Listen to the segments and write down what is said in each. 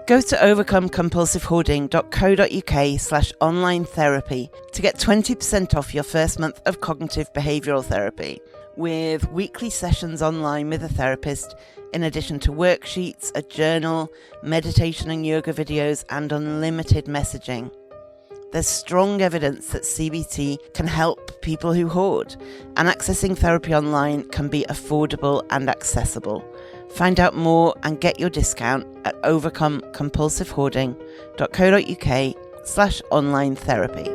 Go to overcomecompulsivehoarding.co.uk/online therapy to get 20% off your first month of cognitive behavioural therapy, with weekly sessions online with a therapist, in addition to worksheets, a journal, meditation and yoga videos, and unlimited messaging. There's strong evidence that CBT can help people who hoard, and accessing therapy online can be affordable and accessible. Find out more and get your discount at overcomecompulsivehoarding.co.uk/online therapy.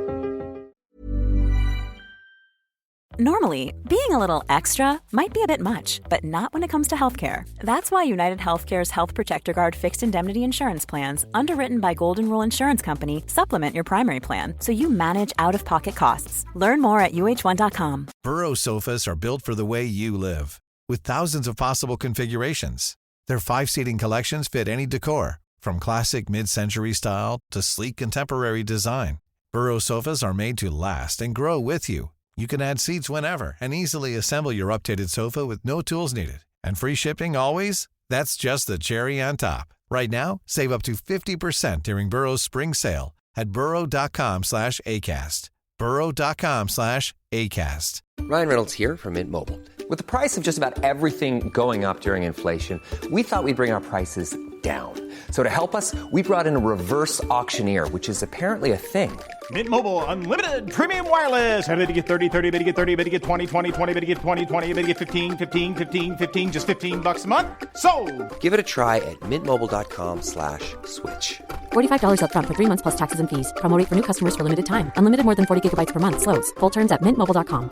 Normally, being a little extra might be a bit much, but not when it comes to healthcare. That's why United Healthcare's Health Protector Guard fixed indemnity insurance plans, underwritten by Golden Rule Insurance Company, supplement your primary plan so you manage out-of-pocket costs. Learn more at uh1.com. Burrow sofas are built for the way you live. With thousands of possible configurations. Their 5-seating collections fit any decor, from classic mid-century style to sleek contemporary design. Burrow sofas are made to last and grow with you. You can add seats whenever and easily assemble your updated sofa with no tools needed. And free shipping always? That's just the cherry on top. Right now, save up to 50% during Burrow's spring sale at burrow.com/ACAST. burrow.com/ACAST. Ryan Reynolds here from Mint Mobile. With the price of just about everything going up during inflation, we thought we'd bring our prices down. So to help us, we brought in a reverse auctioneer, which is apparently a thing. Mint Mobile Unlimited Premium Wireless. How to get 30, 30, bit to get 30, bit to get 20, 20, 20, bit to get 20, 20, bit to get 15, 15, 15, 15, just $15 a month? Sold! Give it a try at mintmobile.com/switch. $45 up front for 3 months plus taxes and fees. Promo rate for new customers for limited time. Unlimited more than 40 gigabytes per month. Slows full terms at mintmobile.com.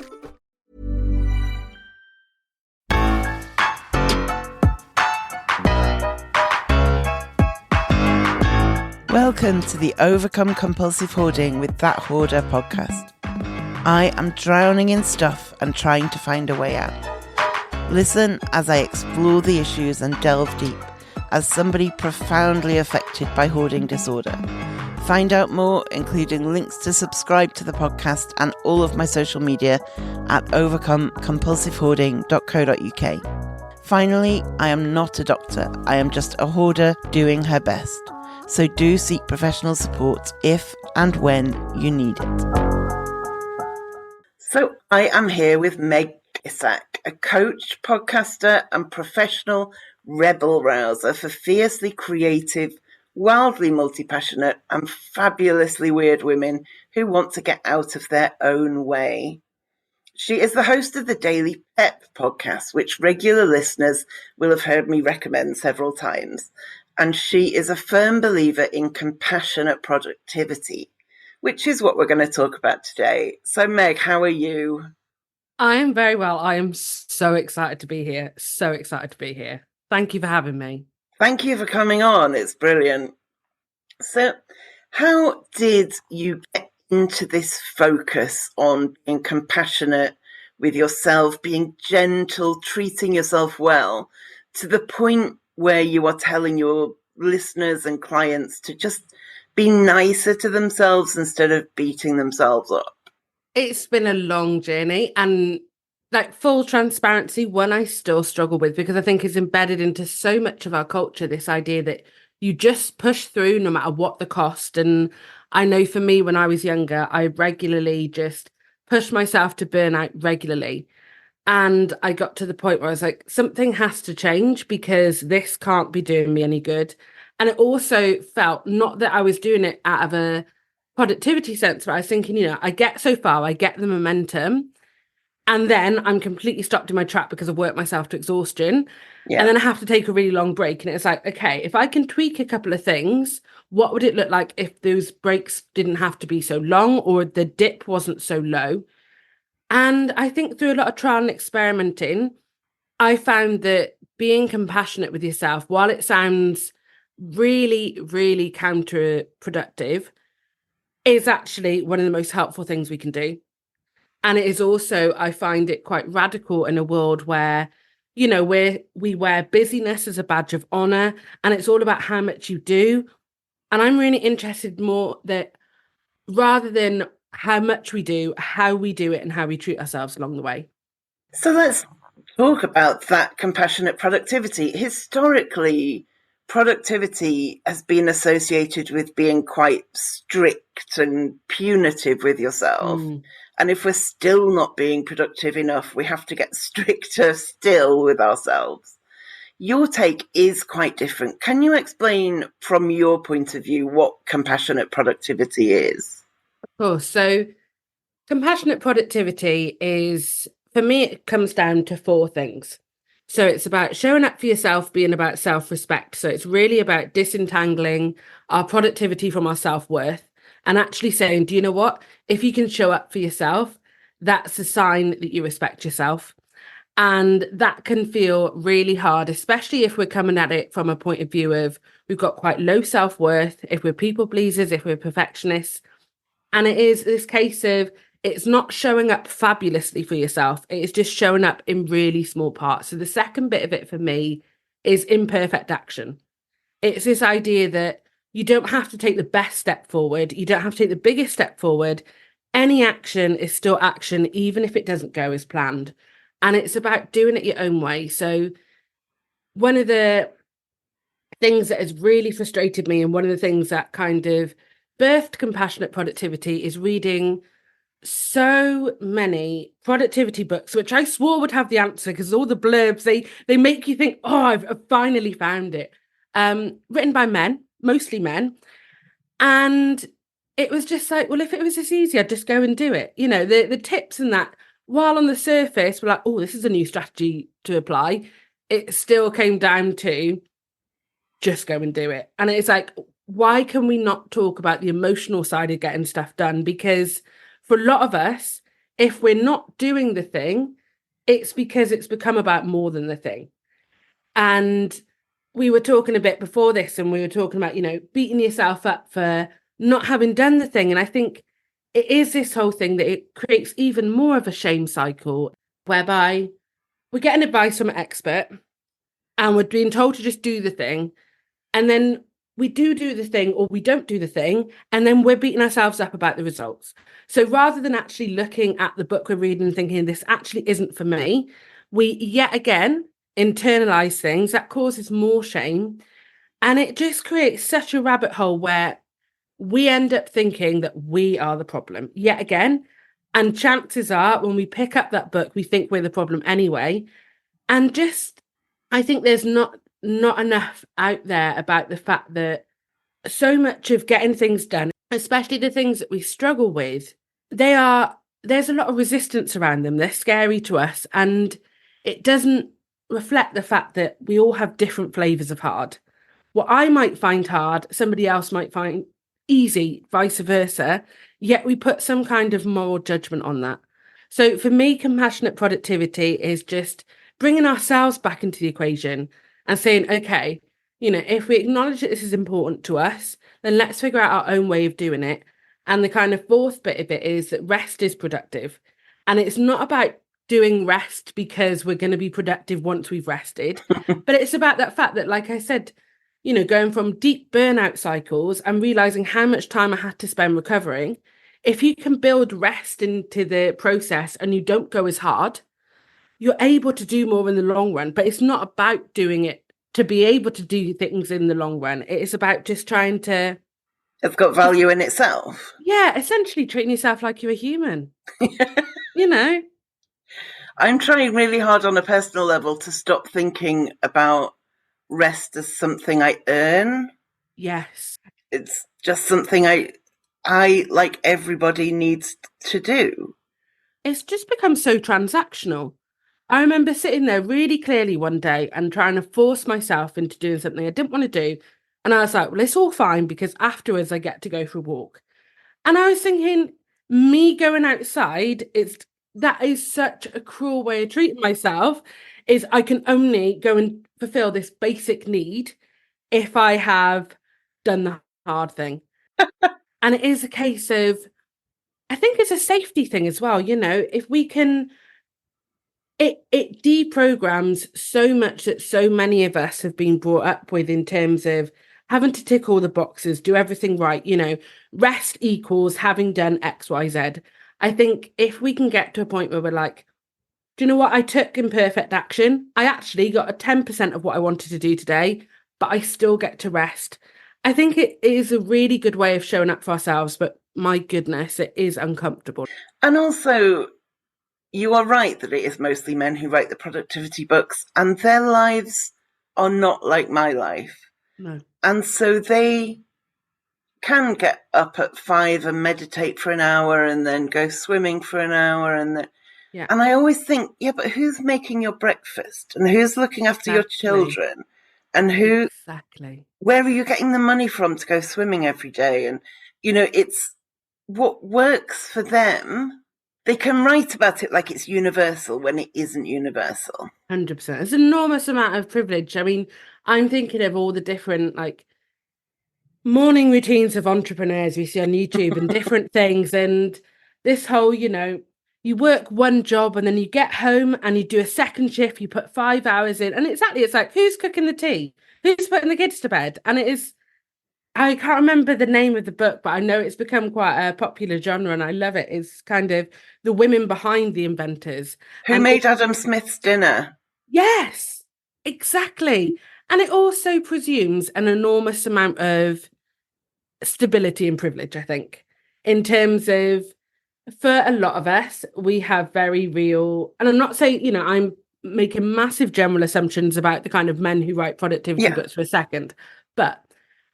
Welcome to the Overcome Compulsive Hoarding with That Hoarder podcast. I am drowning in stuff and trying to find a way out. Listen as I explore the issues and delve deep as somebody profoundly affected by hoarding disorder. Find out more, including links to subscribe to the podcast and all of my social media at overcomecompulsivehoarding.co.uk. Finally, I am not a doctor. I am just a hoarder doing her best. So do seek professional support if and when you need it. So I am here with Meg Kissack, a coach, podcaster and professional rebel rouser for fiercely creative, wildly multi-passionate and fabulously weird women who want to get out of their own way. She is the host of the Daily Pep podcast, which regular listeners will have heard me recommend several times. And she is a firm believer in compassionate productivity, which is what we're going to talk about today. So, Meg, how are you? I am very well. I am so excited to be here. So excited to be here. Thank you for having me. Thank you for coming on. It's brilliant. So, how did you get into this focus on being compassionate with yourself, being gentle, treating yourself well, to the point where you are telling your listeners and clients to just be nicer to themselves instead of beating themselves up? It's been a long journey, and like full transparency, one I still struggle with because I think it's embedded into so much of our culture, this idea that you just push through no matter what the cost. And I know for me, when I was younger, I regularly just pushed myself to burn out regularly. And I got to the point where I was like, something has to change because this can't be doing me any good. And it also felt not that I was doing it out of a productivity sense, but I was thinking, I get so far, I get the momentum, and then I'm completely stopped in my track because I've worked myself to exhaustion. Yeah. And then I have to take a really long break. And it's like, okay, if I can tweak a couple of things, what would it look like if those breaks didn't have to be so long or the dip wasn't so low? And I think through a lot of trial and experimenting, I found that being compassionate with yourself, while it sounds really, really counterproductive, is actually one of the most helpful things we can do. And it is also, I find it quite radical in a world where, we wear busyness as a badge of honor, and it's all about how much you do. And I'm really interested more that rather than how much we do, how we do it and how we treat ourselves along the way. So let's talk about that compassionate productivity. Historically, productivity has been associated with being quite strict and punitive with yourself. And if we're still not being productive enough, we have to get stricter still with ourselves. Your take is quite different. Can you explain from your point of view what compassionate productivity is? Of course. So compassionate productivity is, for me, it comes down to four things. So it's about showing up for yourself, being about self-respect. So it's really about disentangling our productivity from our self-worth and actually saying, do you know what? If you can show up for yourself, that's a sign that you respect yourself. And that can feel really hard, especially if we're coming at it from a point of view of we've got quite low self-worth, if we're people pleasers, if we're perfectionists. And it is this case of it's not showing up fabulously for yourself. It is just showing up in really small parts. So the second bit of it for me is imperfect action. It's this idea that you don't have to take the best step forward. You don't have to take the biggest step forward. Any action is still action, even if it doesn't go as planned. And it's about doing it your own way. So one of the things that has really frustrated me and one of the things that kind of birthed compassionate productivity is reading so many productivity books, which I swore would have the answer because all the blurbs, they make you think, oh, I've finally found it. Written by men, mostly men. And it was just like, well, if it was this easy, I'd just go and do it. You know, the tips and that, while on the surface, we're like, oh, this is a new strategy to apply. It still came down to just go and do it. And it's like, why can we not talk about the emotional side of getting stuff done? Because for a lot of us, if we're not doing the thing, it's because it's become about more than the thing. And we were talking a bit before this, and we were talking about, you know, beating yourself up for not having done the thing. And I think it is this whole thing that it creates even more of a shame cycle, whereby we're getting advice from an expert and we're being told to just do the thing. And then we do the thing, or we don't do the thing, and then we're beating ourselves up about the results. So rather than actually looking at the book we're reading and thinking, this actually isn't for me, we yet again internalize things that causes more shame. And it just creates such a rabbit hole where we end up thinking that we are the problem yet again. And chances are when we pick up that book, we think we're the problem anyway. And just, I think there's not enough out there about the fact that so much of getting things done, especially the things that we struggle with, there's a lot of resistance around them. They're scary to us, and it doesn't reflect the fact that we all have different flavors of hard. What I might find hard, somebody else might find easy, vice versa, yet we put some kind of moral judgment on that. So for me, compassionate productivity is just bringing ourselves back into the equation and saying, okay, you know, if we acknowledge that this is important to us, then let's figure out our own way of doing it. And the kind of fourth bit of it is that rest is productive. And it's not about doing rest because we're going to be productive once we've rested, but it's about that fact that, like I said, you know, going from deep burnout cycles and realizing how much time I had to spend recovering. If you can build rest into the process and you don't go as hard, you're able to do more in the long run. But it's not about doing it to be able to do things in the long run. It is about just trying to... It's got value in itself. Yeah, essentially treating yourself like you're a human. You know? I'm trying really hard on a personal level to stop thinking about rest as something I earn. Yes. It's just something I like everybody needs to do. It's just become so transactional. I remember sitting there really clearly one day and trying to force myself into doing something I didn't want to do. And I was like, well, it's all fine because afterwards I get to go for a walk. And I was thinking, me going outside, that is such a cruel way of treating myself, is I can only go and fulfill this basic need if I have done the hard thing. And it is a case of, I think it's a safety thing as well. You know, if we can, it deprograms so much that so many of us have been brought up with in terms of having to tick all the boxes, do everything right. You know, rest equals having done X, Y, Z. I think if we can get to a point where we're like, do you know what? I took imperfect action. I actually got a 10% of what I wanted to do today. but I still get to rest. I think it is a really good way of showing up for ourselves, but my goodness, it is uncomfortable. And also, you are right that it is mostly men who write the productivity books, and their lives are not like my life. No. And so they can get up at 5 and meditate for an hour and then go swimming for an hour. And I always think, yeah, but who's making your breakfast? And who's looking after your children? And where are you getting the money from to go swimming every day? And, it's what works for them. They can write about it like it's universal when it isn't universal. 100%. It's an enormous amount of privilege. I mean, I'm thinking of all the different morning routines of entrepreneurs we see on YouTube and different things. And this whole, you work one job and then you get home and you do a second shift, you put 5 hours in. And it's like, who's cooking the tea? Who's putting the kids to bed? And it is, I can't remember the name of the book, but I know it's become quite a popular genre and I love it. It's kind of the women behind the inventors. Who made Adam Smith's dinner? Yes, exactly. And it also presumes an enormous amount of stability and privilege, I think, in terms of, for a lot of us, we have very real, and I'm not saying, I'm making massive general assumptions about the kind of men who write productivity books for a second, but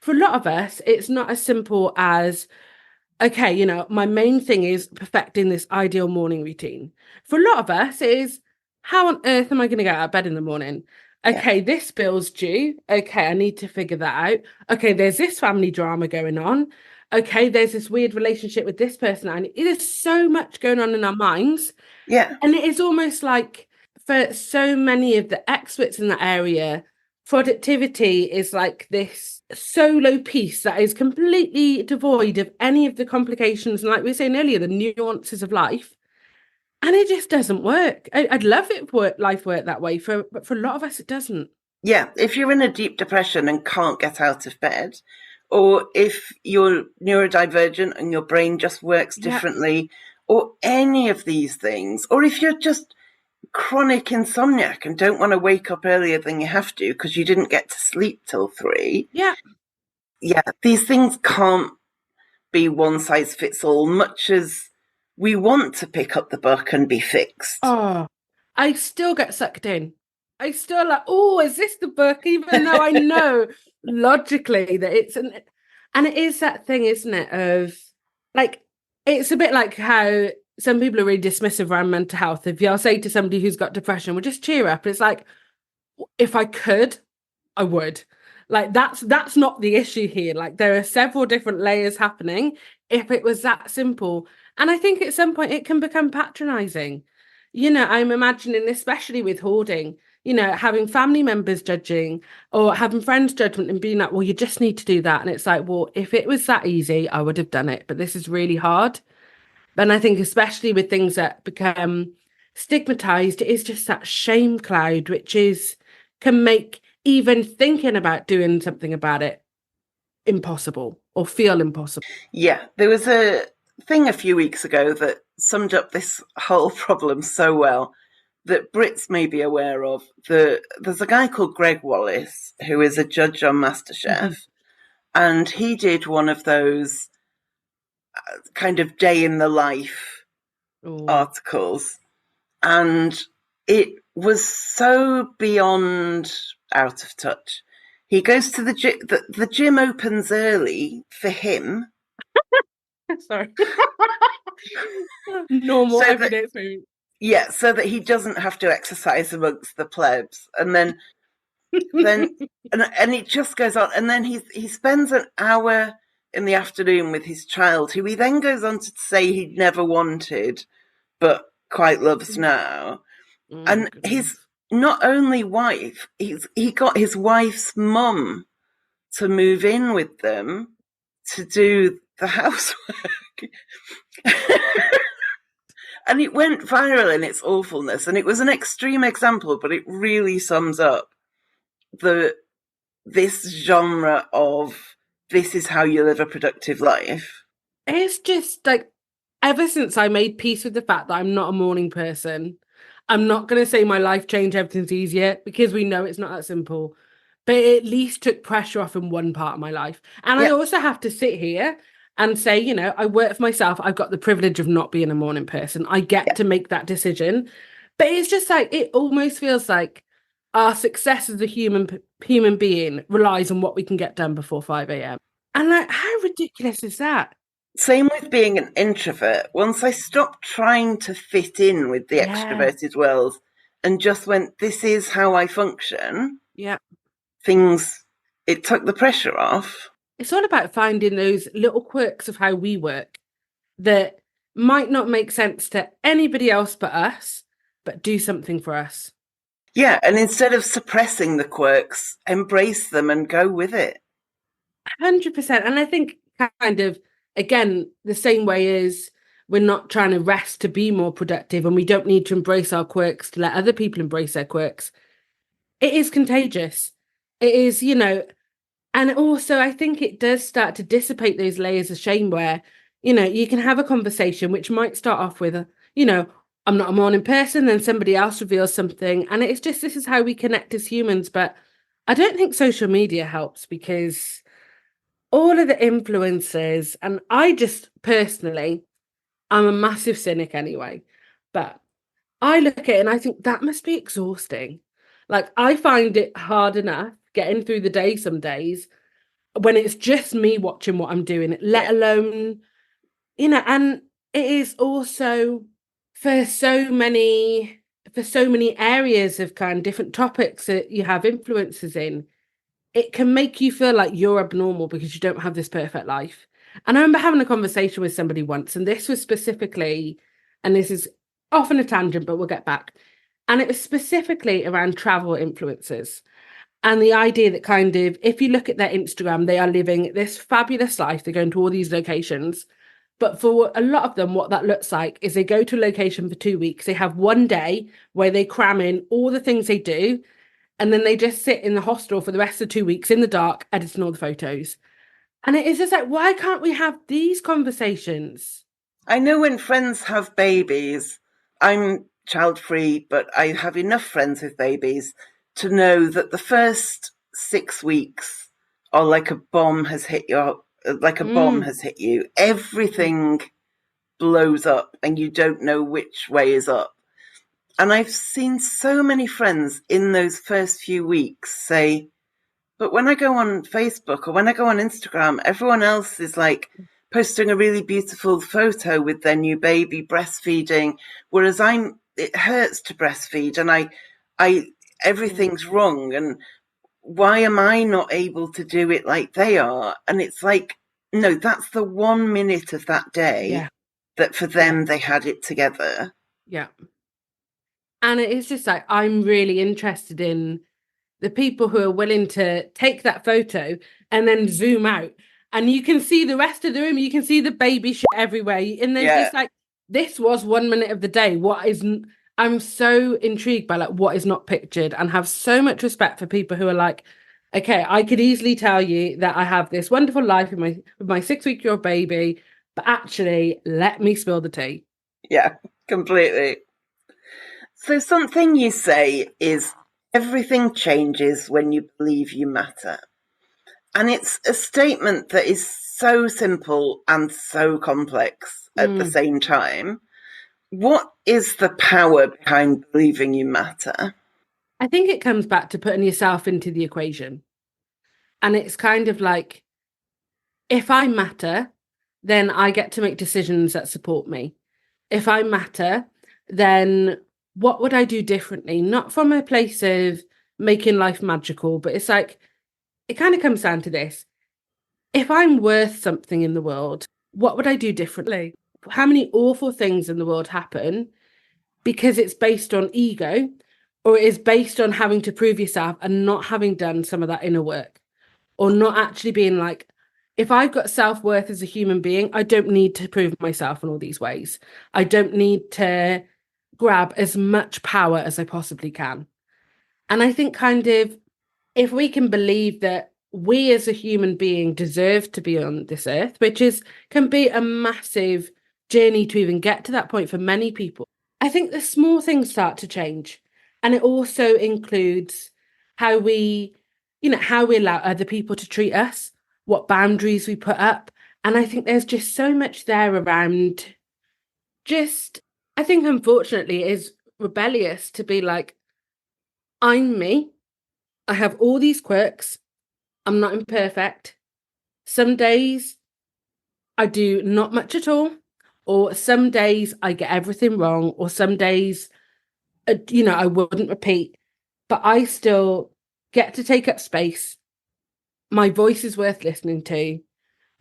for a lot of us, it's not as simple as, okay, my main thing is perfecting this ideal morning routine. For a lot of us, it is, how on earth am I going to get out of bed in the morning? Okay, this bill's due. Okay, I need to figure that out. Okay, there's this family drama going on. Okay, there's this weird relationship with this person. And it is so much going on in our minds. Yeah. And it is almost like, for so many of the experts in that area, productivity is like this solo piece that is completely devoid of any of the complications and, like we were saying earlier, the nuances of life. And it just doesn't work. I'd love it if life worked that way, but for a lot of us, it doesn't. Yeah, if you're in a deep depression and can't get out of bed, or if you're neurodivergent and your brain just works differently, or any of these things, or if you're just chronic insomniac and don't want to wake up earlier than you have to because you didn't get to sleep till 3. Yeah, these things can't be one size fits all, much as we want to pick up the book and be fixed. Oh, I still get sucked in. I still is this the book? Even though I know logically that it's and it is that thing, isn't it? Of it's a bit like how some people are really dismissive around mental health. If I'll say to somebody who's got depression, well, just cheer up. It's like, if I could, I would. That's not the issue here. There are several different layers happening. If it was that simple. And I think at some point it can become patronizing. I'm imagining, especially with hoarding, having family members judging or having friends judgment and being like, well, you just need to do that. And it's like, well, if it was that easy, I would have done it. But this is really hard. And I think especially with things that become stigmatized, it is just that shame cloud, which can make even thinking about doing something about it impossible or feel impossible. Yeah, there was a thing a few weeks ago that summed up this whole problem so well that Brits may be aware of. There's a guy called Greg Wallace who is a judge on MasterChef, and he did one of those kind of day in the life articles, and it was so beyond out of touch. He goes to the gym. The gym opens early for him. Sorry. Normal everyday experience. Yeah, so that he doesn't have to exercise amongst the plebs. And then and it just goes on. And then he spends an hour in the afternoon with his child, who he then goes on to say he'd never wanted, but quite loves now. And his not only wife, he got his wife's mum to move in with them to do the housework. And it went viral in its awfulness. And it was an extreme example, but it really sums up this genre of this is how you live a productive life. It's just ever since I made peace with the fact that I'm not a morning person, I'm not going to say my life changed, everything's easier, because we know it's not that simple. but it at least took pressure off in one part of my life. And I also have to sit here and say, you know, I work for myself. I've got the privilege of not being a morning person. I get to make that decision. But it's just like, it almost feels like our success as a human being relies on what we can get done before 5 a.m. And like, how ridiculous is that? Same with being an introvert. Once I stopped trying to fit in with the extroverted world and just went, this is how I function. Yeah. It took the pressure off. It's all about finding those little quirks of how we work that might not make sense to anybody else but us, but do something for us. Yeah, and instead of suppressing the quirks, embrace them and go with it. 100%. And I think kind of, again, the same way as we're not trying to rest to be more productive and we don't need to embrace our quirks to let other people embrace their quirks. It is contagious. It is, you know, and also I think it does start to dissipate those layers of shame where, you know, you can have a conversation which might start off with, you know, I'm not a morning person, then somebody else reveals something. And it's just, this is how we connect as humans. But I don't think social media helps because all of the influencers, and I just personally, I'm a massive cynic anyway, but I look at it and I think that must be exhausting. Like, I find it hard enough getting through the day some days when it's just me watching what I'm doing, let alone, you know, and it is also for so many areas of kind of different topics that you have influences in, it can make you feel like you're abnormal because you don't have this perfect life. And I remember having a conversation with somebody once, and this was specifically, and this is often a tangent, but we'll get back. And it was specifically around travel influencers. And the idea that kind of, if you look at their Instagram, they are living this fabulous life. They're going to all these locations. But for a lot of them, what that looks like is they go to a location for 2 weeks. They have one day where they cram in all the things they do. And then they just sit in the hostel for the rest of 2 weeks in the dark, editing all the photos. And it is just like, why can't we have these conversations? I know when friends have babies, I'm child-free, but I have enough friends with babies to know that the first 6 weeks are like a bomb has hit you. Everything blows up and you don't know which way is up. And I've seen so many friends in those first few weeks say, but when I go on Facebook or when I go on Instagram, everyone else is like posting a really beautiful photo with their new baby breastfeeding, whereas it hurts to breastfeed and everything's wrong. And why am I not able to do it like they are? And it's like, no, that's the 1 minute of that day that for them, they had it together. Yeah. And it is just like, I'm really interested in the people who are willing to take that photo and then zoom out. And you can see the rest of the room. You can see the baby shit everywhere. And then just like, this was 1 minute of the day. I'm so intrigued by like what is not pictured, and have so much respect for people who are like, okay, I could easily tell you that I have this wonderful life with my 6-week-old baby, but actually let me spill the tea. Yeah, completely. So something you say is everything changes when you believe you matter. And it's a statement that is so simple and so complex at the same time. What is the power behind believing you matter? I think it comes back to putting yourself into the equation. And it's kind of like, if I matter, then I get to make decisions that support me. If I matter, then what would I do differently? Not from a place of making life magical, but it's like, it kind of comes down to this. If I'm worth something in the world, what would I do differently? How many awful things in the world happen because it's based on ego, or it is based on having to prove yourself and not having done some of that inner work, or not actually being like, if I've got self-worth as a human being, I don't need to prove myself in all these ways. I don't need to grab as much power as I possibly can. And I think kind of, if we can believe that we as a human being deserve to be on this earth, which can be a massive journey to even get to that point for many people, I think the small things start to change. And it also includes how we how we allow other people to treat us, what boundaries we put up. And I think there's just so much there around I think unfortunately it is rebellious to be like, I'm me. I have all these quirks. I'm not imperfect. Some days I do not much at all, or some days I get everything wrong, or some days, I wouldn't repeat, but I still get to take up space. My voice is worth listening to.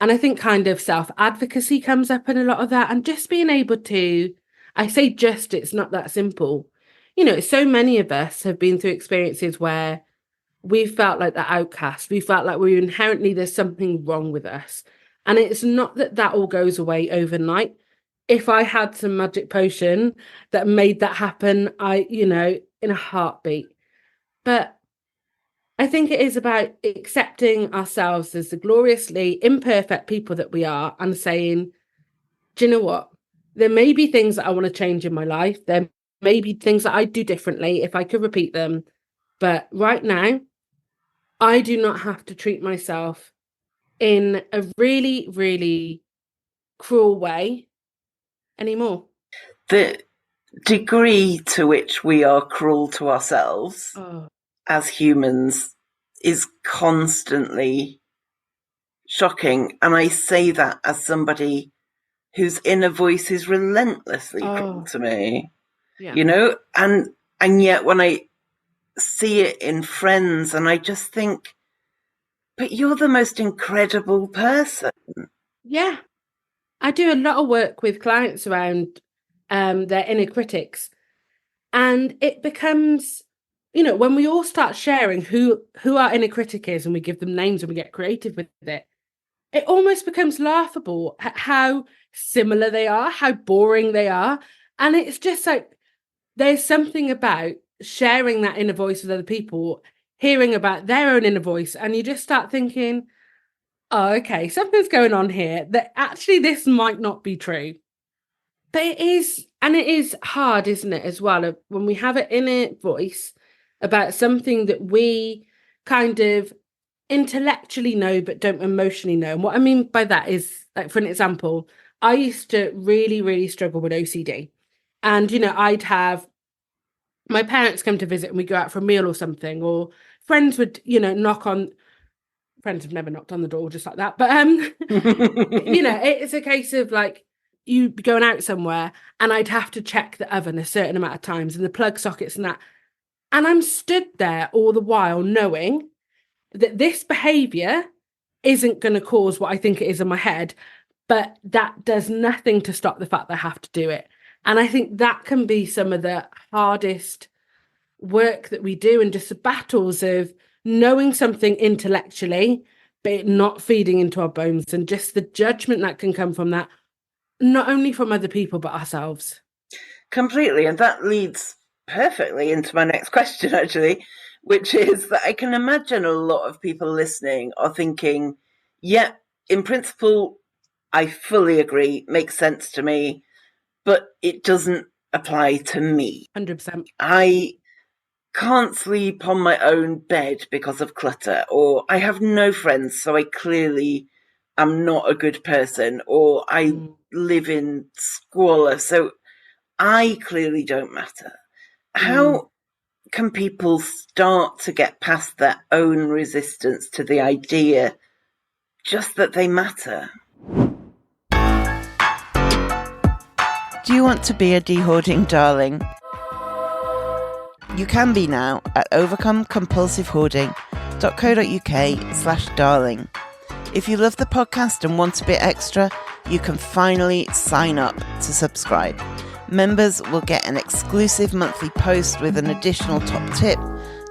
And I think kind of self-advocacy comes up in a lot of that, and just being able to, I say just, it's not that simple. So many of us have been through experiences where we felt like the outcast. We felt like there's something wrong with us. And it's not that all goes away overnight. If I had some magic potion that made that happen, in a heartbeat. But I think it is about accepting ourselves as the gloriously imperfect people that we are and saying, do you know what? There may be things that I want to change in my life. There may be things that I'd do differently if I could repeat them. But right now, I do not have to treat myself in a really, really cruel way anymore. The degree to which we are cruel to ourselves as humans is constantly shocking. And I say that as somebody whose inner voice is relentlessly cruel to me. Yeah. And yet when I see it in friends, and I just think, but you're the most incredible person. Yeah. I do a lot of work with clients around their inner critics. And it becomes, when we all start sharing who our inner critic is, and we give them names and we get creative with it, it almost becomes laughable at how similar they are, how boring they are. And it's just like, there's something about sharing that inner voice with other people, hearing about their own inner voice, and you just start thinking, oh, okay, something's going on here, that actually this might not be true. But it is, and it is hard, isn't it, as well, when we have an inner voice about something that we kind of intellectually know but don't emotionally know. And what I mean by that is, like, for an example, I used to really, really struggle with OCD. And, I'd have my parents come to visit and we go out for a meal or something, or friends would, knock on. Friends have never knocked on the door just like that. But, it's a case of like, you going out somewhere and I'd have to check the oven a certain amount of times and the plug sockets and that. And I'm stood there all the while knowing that this behavior isn't going to cause what I think it is in my head, but that does nothing to stop the fact that I have to do it. And I think that can be some of the hardest work that we do, and just the battles of knowing something intellectually, but it not feeding into our bones, and just the judgment that can come from that, not only from other people, but ourselves. Completely. And that leads perfectly into my next question, actually, which is that I can imagine a lot of people listening are thinking, yeah, in principle, I fully agree, makes sense to me, but it doesn't apply to me. 100%. I can't sleep on my own bed because of clutter, or I have no friends, so I clearly am not a good person, or I live in squalor, so I clearly don't matter. How can people start to get past their own resistance to the idea just that they matter? Do you want to be a de-hoarding darling? You can be now at overcomecompulsivehoarding.co.uk/darling. If you love the podcast and want a bit extra, you can finally sign up to subscribe. Members will get an exclusive monthly post with an additional top tip,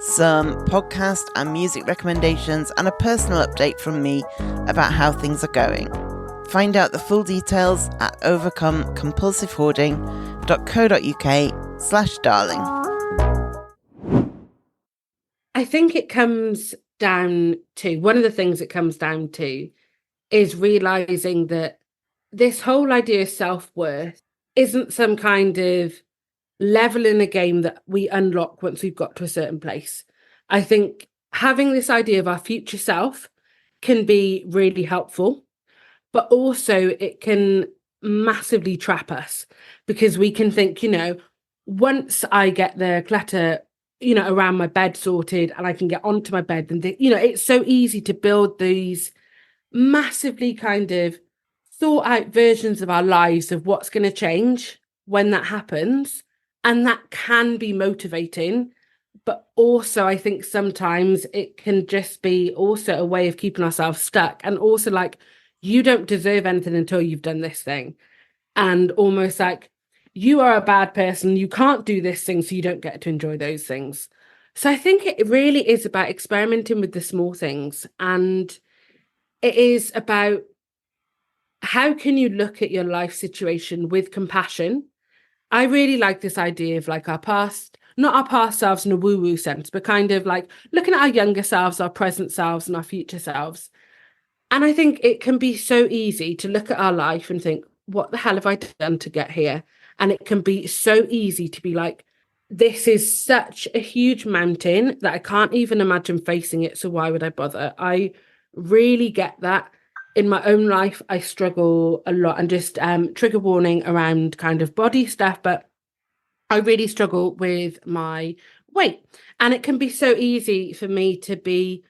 some podcast and music recommendations, and a personal update from me about how things are going. Find out the full details at overcomecompulsivehoarding.co.uk/darling. I think it comes down to, one of the things it comes down to is realizing that this whole idea of self-worth isn't some kind of level in a game that we unlock once we've got to a certain place. I think having this idea of our future self can be really helpful, but also it can massively trap us because we can think, once I get the clutter, around my bed sorted and I can get onto my bed, and it's so easy to build these massively kind of thought out versions of our lives of what's going to change when that happens. And that can be motivating. But also, I think sometimes it can just be also a way of keeping ourselves stuck. And also, like, you don't deserve anything until you've done this thing. And almost like, you are a bad person. You can't do this thing, so you don't get to enjoy those things. So I think it really is about experimenting with the small things. And it is about how can you look at your life situation with compassion. I really like this idea of like our past, not our past selves in a woo-woo sense, but kind of like looking at our younger selves, our present selves, and our future selves. And I think it can be so easy to look at our life and think, what the hell have I done to get here? And it can be so easy to be like, this is such a huge mountain that I can't even imagine facing it. So why would I bother? I really get that. In my own life, I struggle a lot, and just trigger warning around kind of body stuff, but I really struggle with my weight. And it can be so easy for me to be,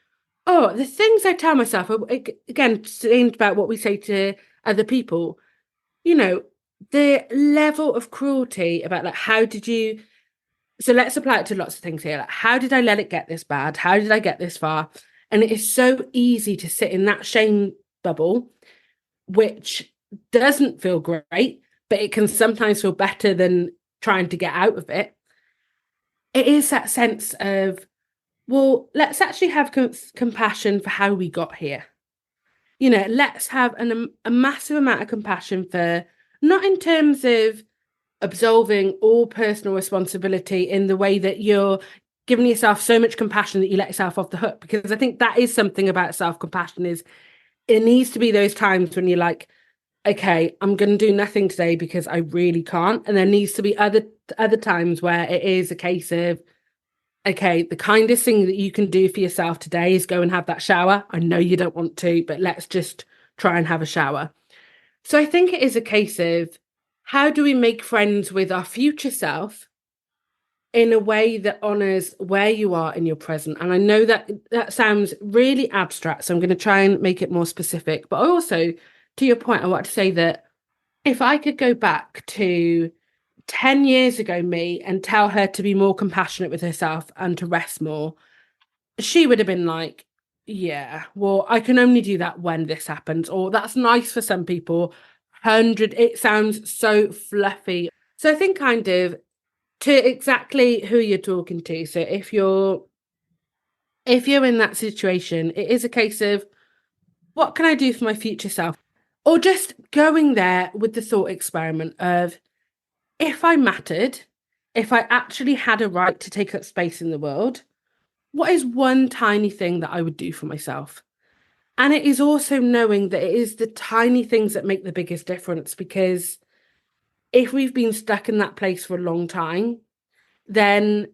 oh, the things I tell myself, again, saying about what we say to other people, the level of cruelty about like, how did you, so let's apply it to lots of things here. Like, how did I let it get this bad? How did I get this far? And it is so easy to sit in that shame bubble, which doesn't feel great, but it can sometimes feel better than trying to get out of it. It is that sense of, well, let's actually have compassion for how we got here. Let's have a massive amount of compassion for, not in terms of absolving all personal responsibility in the way that you're giving yourself so much compassion that you let yourself off the hook, because I think that is something about self-compassion, is it needs to be those times when you're like, okay, I'm going to do nothing today because I really can't. And there needs to be other times where it is a case of, okay, the kindest thing that you can do for yourself today is go and have that shower. I know you don't want to, but let's just try and have a shower. So I think it is a case of, how do we make friends with our future self in a way that honors where you are in your present? And I know that sounds really abstract, so I'm going to try and make it more specific. But also, to your point, I want to say that if I could go back to 10 years ago me and tell her to be more compassionate with herself and to rest more, she would have been like, yeah, well, I can only do that when this happens, or that's nice for some people. 100, it sounds so fluffy. So I think kind of to exactly who you're talking to. So if you're in that situation, it is a case of, what can I do for my future self? Or just going there with the thought experiment of, if I mattered, if I actually had a right to take up space in the world, what is one tiny thing that I would do for myself? And it is also knowing that it is the tiny things that make the biggest difference, because if we've been stuck in that place for a long time, then,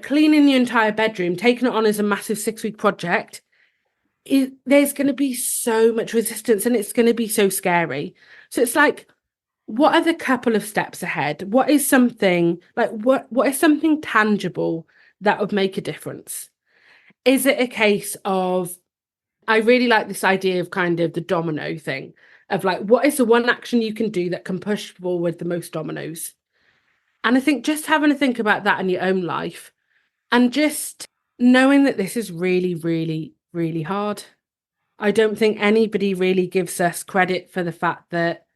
cleaning the entire bedroom, taking it on as a massive 6-week project, there's going to be so much resistance and it's going to be so scary. So it's like, what are the couple of steps ahead? What is something like, what is something tangible that would make a difference? Is it a case of, I really like this idea of kind of the domino thing of like, what is the one action you can do that can push forward the most dominoes? And I think just having to think about that in your own life, and just knowing that this is really, really, really hard. I don't think anybody really gives us credit for the fact that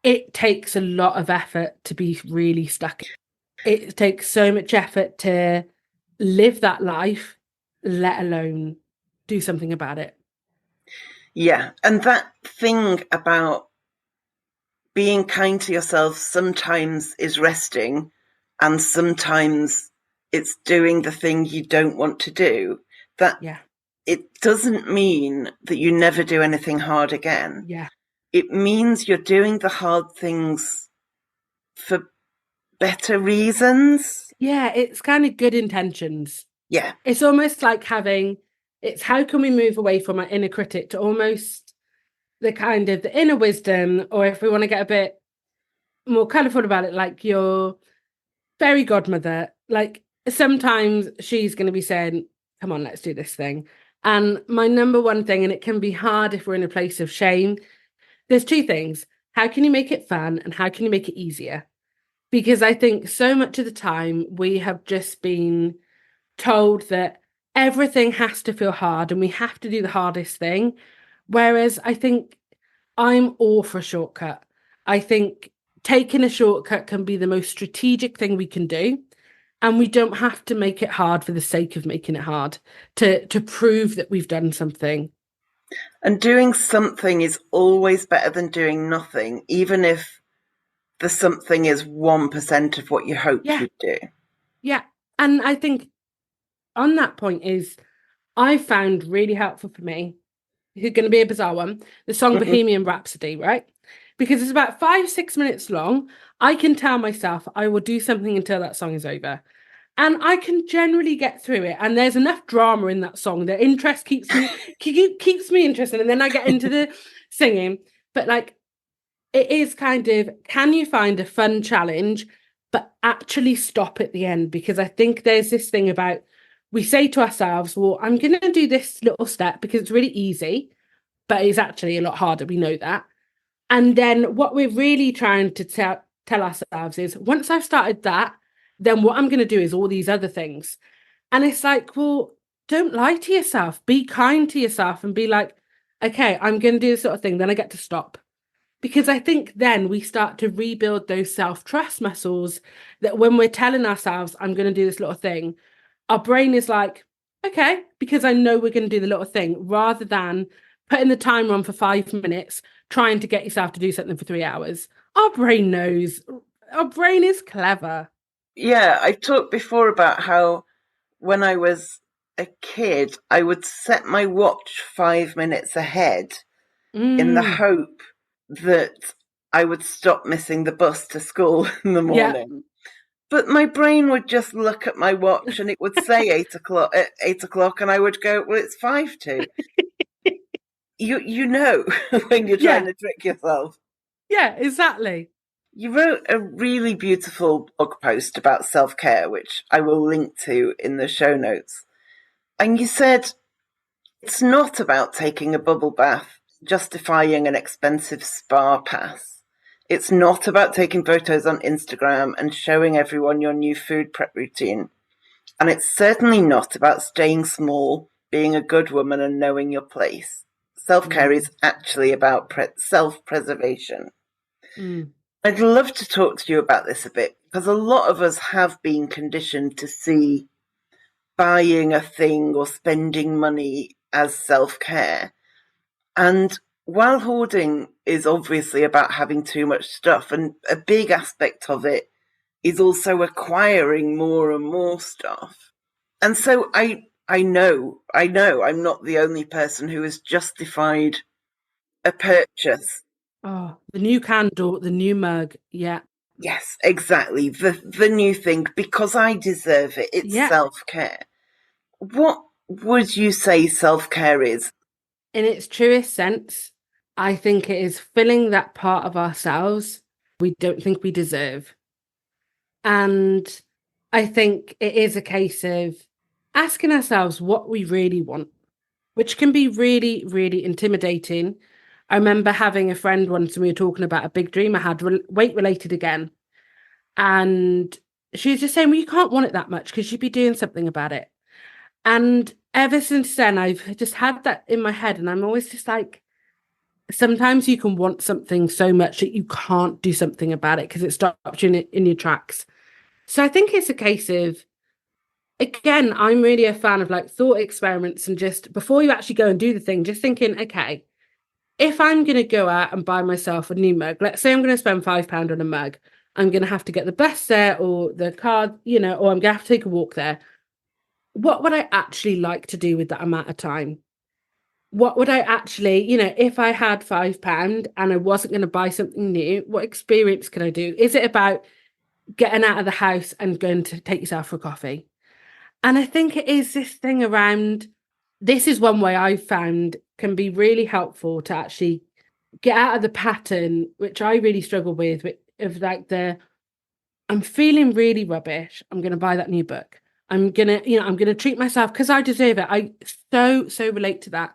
it takes a lot of effort to be really stuck. It takes so much effort to live that life, let alone do something about it. Yeah, and that thing about being kind to yourself sometimes is resting, and sometimes it's doing the thing you don't want to do. That it doesn't mean that you never do anything hard again. Yeah. It means you're doing the hard things for better reasons. Yeah, it's kind of good intentions. Yeah. It's almost like it's how can we move away from our inner critic to almost the kind of the inner wisdom, or if we want to get a bit more colourful about it, like your fairy godmother. Like sometimes she's going to be saying, come on, let's do this thing. And my number one thing, and it can be hard if we're in a place of shame, there's two things. How can you make it fun and how can you make it easier? Because I think so much of the time we have just been told that everything has to feel hard and we have to do the hardest thing. Whereas I think I'm all for a shortcut. I think taking a shortcut can be the most strategic thing we can do. And we don't have to make it hard for the sake of making it hard to prove that we've done something. And doing something is always better than doing nothing, even if the something is 1% of what you hoped you'd do. Yeah. And I think on that point is I found really helpful for me, who's going to be a bizarre one, the song Bohemian Rhapsody, right? Because it's about 5-6 minutes long. I can tell myself I will do something until that song is over. And I can generally get through it. And there's enough drama in that song. The interest keeps me interested. And then I get into the singing. But like, it is kind of, can you find a fun challenge, but actually stop at the end? Because I think there's this thing about, we say to ourselves, well, I'm going to do this little step because it's really easy, but it's actually a lot harder. We know that. And then what we're really trying to tell ourselves is, once I've started that, then what I'm going to do is all these other things. And it's like, well, don't lie to yourself. Be kind to yourself and be like, okay, I'm going to do this sort of thing. Then I get to stop. Because I think then we start to rebuild those self-trust muscles that when we're telling ourselves, I'm going to do this little thing, our brain is like, okay, because I know we're going to do the little thing, rather than putting the timer on for 5 minutes, trying to get yourself to do something for 3 hours. Our brain knows. Our brain is clever. Yeah, I talked before about how when I was a kid, I would set my watch 5 minutes ahead in the hope that I would stop missing the bus to school in the morning. Yeah. But my brain would just look at my watch and it would say 8 o'clock, and I would go, well, it's 5 to. You know when you're trying to trick yourself. Yeah, exactly. You wrote a really beautiful blog post about self-care, which I will link to in the show notes. And you said, it's not about taking a bubble bath, justifying an expensive spa pass. It's not about taking photos on Instagram and showing everyone your new food prep routine. And it's certainly not about staying small, being a good woman and knowing your place. Self-care is actually about self-preservation. I'd love to talk to you about this a bit, because a lot of us have been conditioned to see buying a thing or spending money as self-care. And while hoarding is obviously about having too much stuff, and a big aspect of it is also acquiring more and more stuff. And so I know I'm not the only person who has justified a purchase. Oh, the new candle, the new mug. Yeah. Yes, exactly. The new thing, because I deserve it. It's self-care. What would you say self-care is? In its truest sense, I think it is filling that part of ourselves we don't think we deserve. And I think it is a case of asking ourselves what we really want, which can be really, really intimidating. I remember having a friend once and we were talking about a big dream I had, weight related again. And she was just saying, well, you can't want it that much because you'd be doing something about it. And ever since then, I've just had that in my head. And I'm always just like, sometimes you can want something so much that you can't do something about it because it stops you in your tracks. So I think it's a case of, again, I'm really a fan of like thought experiments, and just before you actually go and do the thing, just thinking, okay, if I'm going to go out and buy myself a new mug, let's say I'm going to spend £5 on a mug, I'm going to have to get the bus there or the card, or I'm going to have to take a walk there. What would I actually like to do with that amount of time? What would I actually, if I had £5 and I wasn't going to buy something new, what experience could I do? Is it about getting out of the house and going to take yourself for a coffee? And I think it is this thing around, this is one way I've found can be really helpful to actually get out of the pattern, which I really struggle with of like I'm feeling really rubbish. I'm going to buy that new book. I'm going to treat myself because I deserve it. I so relate to that.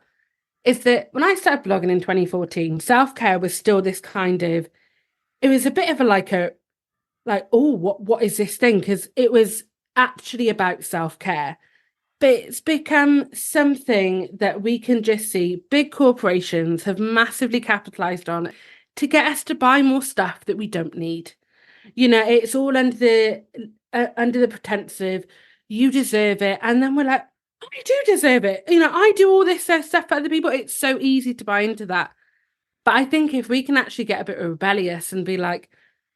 Is that when I started blogging in 2014, self-care was still this kind of, it was a bit of oh, what is this thing? Because it was actually about self-care. But it's become something that we can just see big corporations have massively capitalized on to get us to buy more stuff that we don't need. It's all under the pretense of you deserve it. And then we're like, I do deserve it. I do all this stuff for other people. It's so easy to buy into that. But I think if we can actually get a bit rebellious and be like,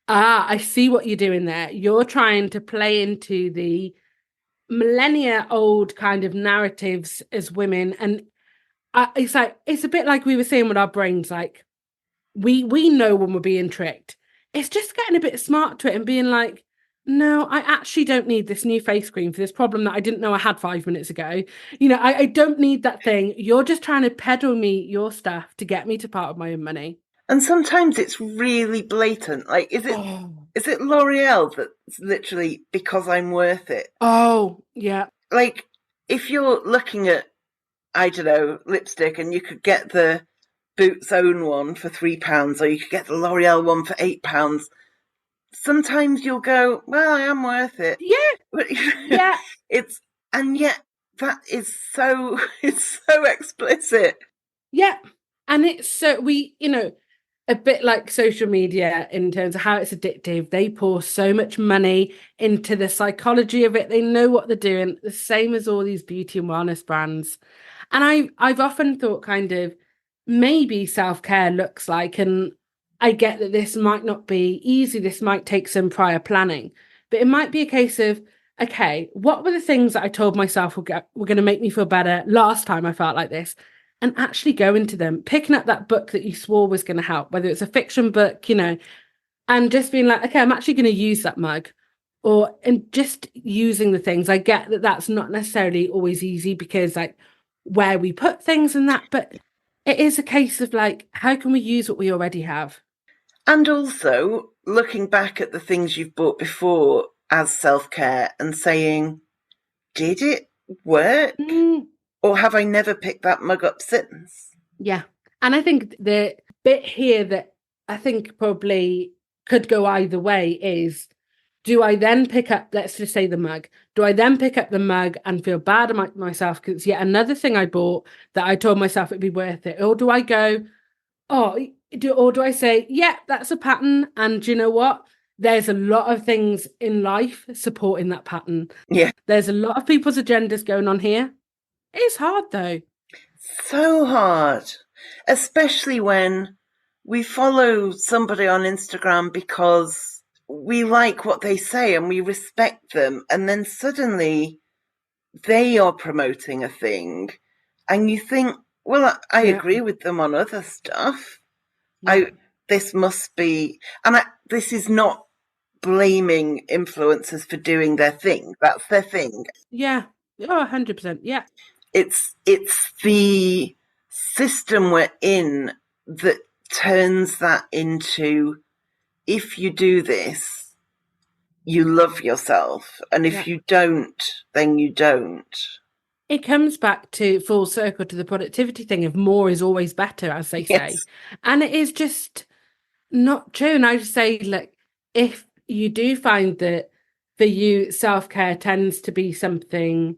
I see what you're doing there. You're trying to play into the millennia old kind of narratives as women. And it's a bit like we were saying with our brains, like we know when we're being tricked. It's just getting a bit smart to it and being like, no, I actually don't need this new face cream for this problem that I didn't know I had 5 minutes ago. I don't need that thing. You're just trying to peddle me your stuff to get me to part of my own money. And sometimes it's really blatant. Like, is it L'Oreal that's literally because I'm worth it? Oh, yeah. Like, if you're looking at, I don't know, lipstick, and you could get the Boots Own one for £3, or you could get the L'Oreal one for £8. Sometimes you'll go, well, I am worth it. Yeah. Yeah. And yet that is it's so explicit. Yeah. And it's so a bit like social media in terms of how it's addictive. They pour so much money into the psychology of it. They know what they're doing, the same as all these beauty and wellness brands. And I've often thought kind of maybe self-care looks like, and I get that this might not be easy, this might take some prior planning, but it might be a case of, okay, what were the things that I told myself were going to make me feel better last time I felt like this? And actually go into them, picking up that book that you swore was going to help, whether it's a fiction book, and just being like, okay, I'm actually going to use that mug, and just using the things. I get that that's not necessarily always easy because like where we put things and that, but it is a case of like, how can we use what we already have? And also looking back at the things you've bought before as self-care and saying, did it work? Or have I never picked that mug up since? Yeah. And I think the bit here that I think probably could go either way is, do I then pick up, let's just say the mug, do I then pick up the mug and feel bad about myself because it's yet another thing I bought that I told myself it'd be worth it? Or do I go, or do I say, yeah, that's a pattern, and do you know what? There's a lot of things in life supporting that pattern. Yeah. There's a lot of people's agendas going on here. It's hard though. So hard, especially when we follow somebody on Instagram because we like what they say and we respect them, and then suddenly they are promoting a thing and you think, well, I agree with them on other stuff. This must be, and this is not blaming influencers for doing their thing. That's their thing. Yeah. Oh, 100%. Yeah. It's the system we're in that turns that into, if you do this, you love yourself. And if you don't, then you don't. It comes back to full circle to the productivity thing of more is always better, as they say. And it is just not true. And I just say, like, if you do find that for you, self-care tends to be something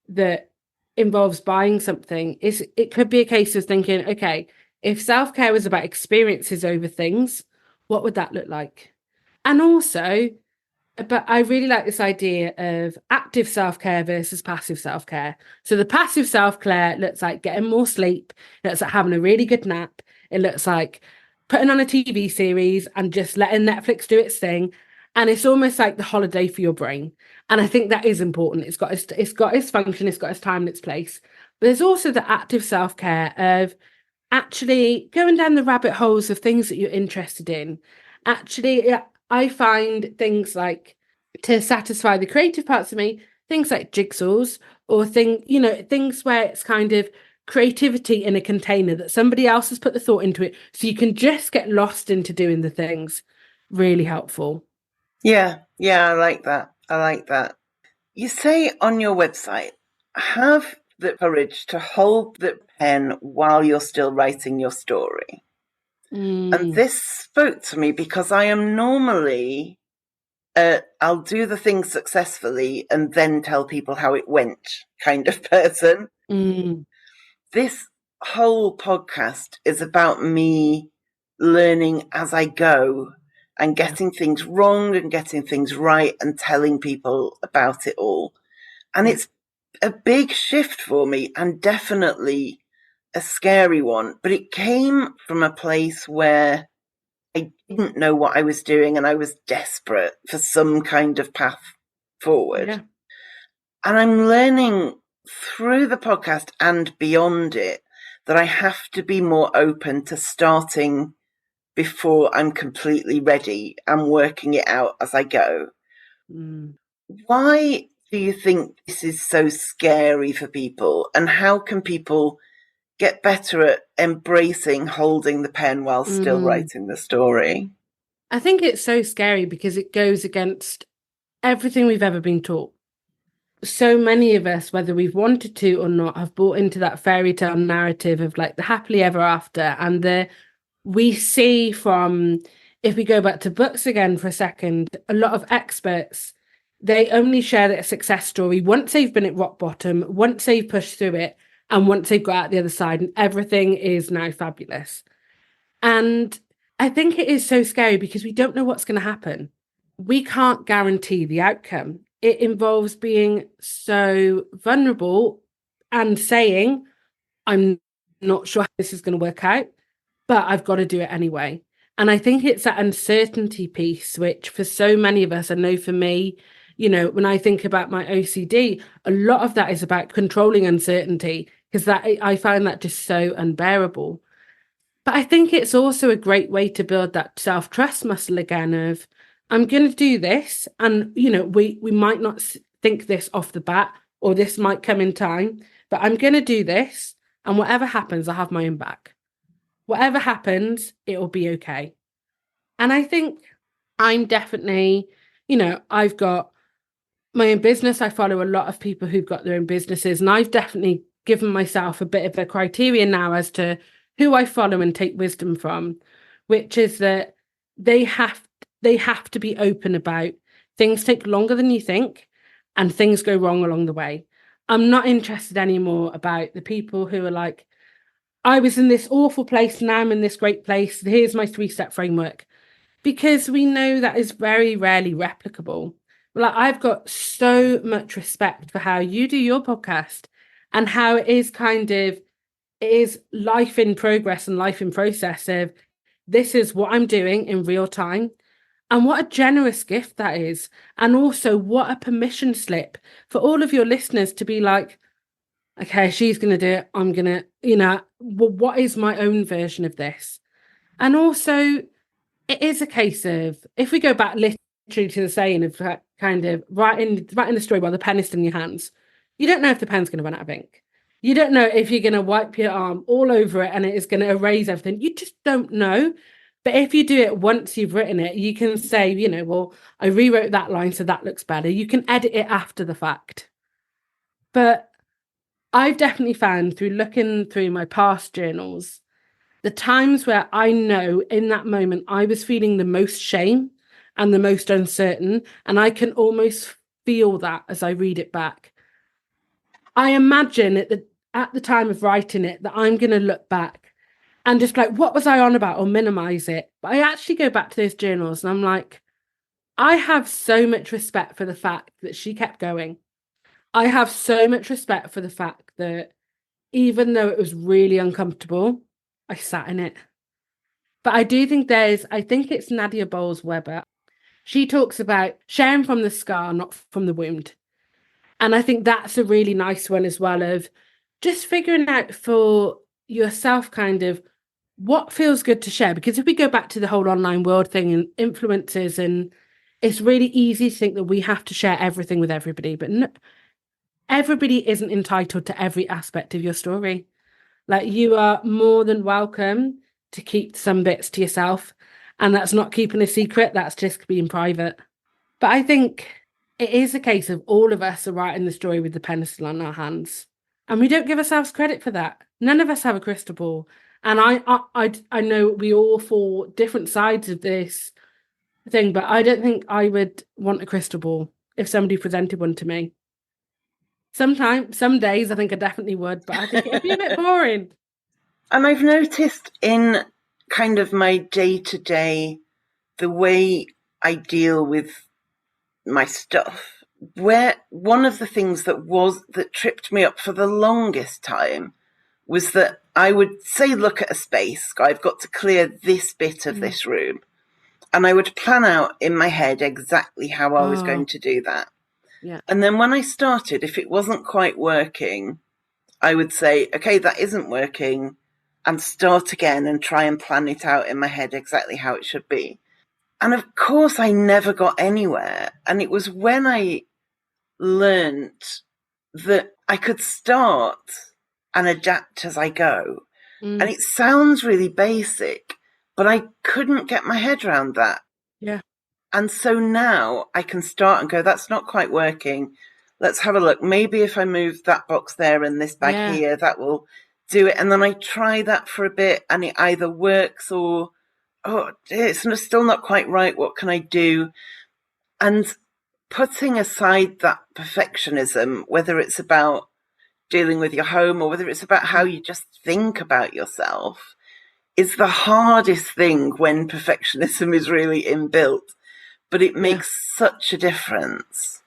that involves buying something, it could be a case of thinking, okay, if self-care was about experiences over things, what would that look like? And also, but I really like this idea of active self-care versus passive self-care. So the passive self-care looks like getting more sleep. It looks like having a really good nap. It looks like putting on a TV series and just letting Netflix do its thing. And it's almost like the holiday for your brain. And I think that is important. It's got its function, it's got its time and its place. But there's also the active self-care of actually going down the rabbit holes of things that you're interested in. Actually, I find things like, to satisfy the creative parts of me, things like jigsaws or things where it's kind of creativity in a container that somebody else has put the thought into it, so you can just get lost into doing the things. Really helpful. Yeah, I like that. You say on your website, have the courage to hold the pen while you're still writing your story. And this spoke to me because I am normally, I'll do the thing successfully and then tell people how it went kind of person. This whole podcast is about me learning as I go and getting things wrong and getting things right and telling people about it all. And it's a big shift for me and definitely a scary one, but it came from a place where I didn't know what I was doing and I was desperate for some kind of path forward. Yeah. And I'm learning through the podcast and beyond it that I have to be more open to starting before I'm completely ready and working it out as I go. Why do you think this is so scary for people, and how can people get better at embracing holding the pen while still writing the story? I think it's so scary because it goes against everything we've ever been taught. So many of us, whether we've wanted to or not, have bought into that fairy tale narrative of like the happily ever after. And we see from, if we go back to books again for a second, a lot of experts, they only share their success story once they've been at rock bottom, once they've pushed through it, and once they've got out the other side, and everything is now fabulous. And I think it is so scary because we don't know what's going to happen. We can't guarantee the outcome. It involves being so vulnerable and saying, I'm not sure how this is going to work out, but I've got to do it anyway. And I think it's that uncertainty piece, which for so many of us, I know for me, when I think about my OCD, a lot of that is about controlling uncertainty, because that I find that just so unbearable. But I think it's also a great way to build that self-trust muscle again of, I'm going to do this. And, we might not think this off the bat, or this might come in time, but I'm going to do this. And whatever happens, I have my own back. Whatever happens, it'll be okay. And I think I'm definitely, I've got my own business. I follow a lot of people who've got their own businesses, and I've definitely given myself a bit of a criteria now as to who I follow and take wisdom from, which is that they have to be open about things take longer than you think and things go wrong along the way. I'm not interested anymore about the people who are like, I was in this awful place, now I'm in this great place, here's my 3-step framework, because we know that is very rarely replicable. Like, I've got so much respect for how you do your podcast and how it is life in progress and life in process of, this is what I'm doing in real time. And what a generous gift that is. And also what a permission slip for all of your listeners to be like, okay, she's going to do it. I'm going to, what is my own version of this? And also, it is a case of, if we go back literally to the saying of kind of writing the story while the pen is still in your hands, you don't know if the pen's going to run out of ink. You don't know if you're going to wipe your arm all over it and it is going to erase everything. You just don't know. But if you do it once you've written it, you can say, well, I rewrote that line, so that looks better. You can edit it after the fact. But I've definitely found through looking through my past journals, the times where I know in that moment I was feeling the most shame and the most uncertain, and I can almost feel that as I read it back. I imagine at the time of writing it that I'm going to look back and just like, what was I on about, or minimize it? But I actually go back to those journals and I'm like, I have so much respect for the fact that she kept going. I have so much respect for the fact that even though it was really uncomfortable, I sat in it. But I do think I think it's Nadia Bowles-Weber. She talks about sharing from the scar, not from the wound. And I think that's a really nice one as well, of just figuring out for yourself kind of what feels good to share. Because if we go back to the whole online world thing and influencers, and it's really easy to think that we have to share everything with everybody, but everybody isn't entitled to every aspect of your story. Like, you are more than welcome to keep some bits to yourself. And that's not keeping a secret, that's just being private. But I think it is a case of all of us are writing the story with the pencil on our hands. And we don't give ourselves credit for that. None of us have a crystal ball. And I know we all fall different sides of this thing, but I don't think I would want a crystal ball if somebody presented one to me. Sometimes, some days I think I definitely would, but I think it'd be a bit boring. And I've noticed in kind of my day-to-day, the way I deal with my stuff, where one of the things that tripped me up for the longest time was that I would say, look at a space, I've got to clear this bit of this room. And I would plan out in my head exactly how I was going to do that. Yeah. And then when I started, if it wasn't quite working, I would say, okay, that isn't working, and start again and try and plan it out in my head exactly how it should be. And of course, I never got anywhere. And it was when I learned that I could start and adapt as I go. And it sounds really basic, but I couldn't get my head around that. Yeah. And so now I can start and go, that's not quite working. Let's have a look. Maybe if I move that box there and this bag here, that will do it. And then I try that for a bit and it either works or, oh, it's still not quite right. What can I do? And putting aside that perfectionism, whether it's about dealing with your home or whether it's about how you just think about yourself, is the hardest thing when perfectionism is really inbuilt. But it makes such a difference.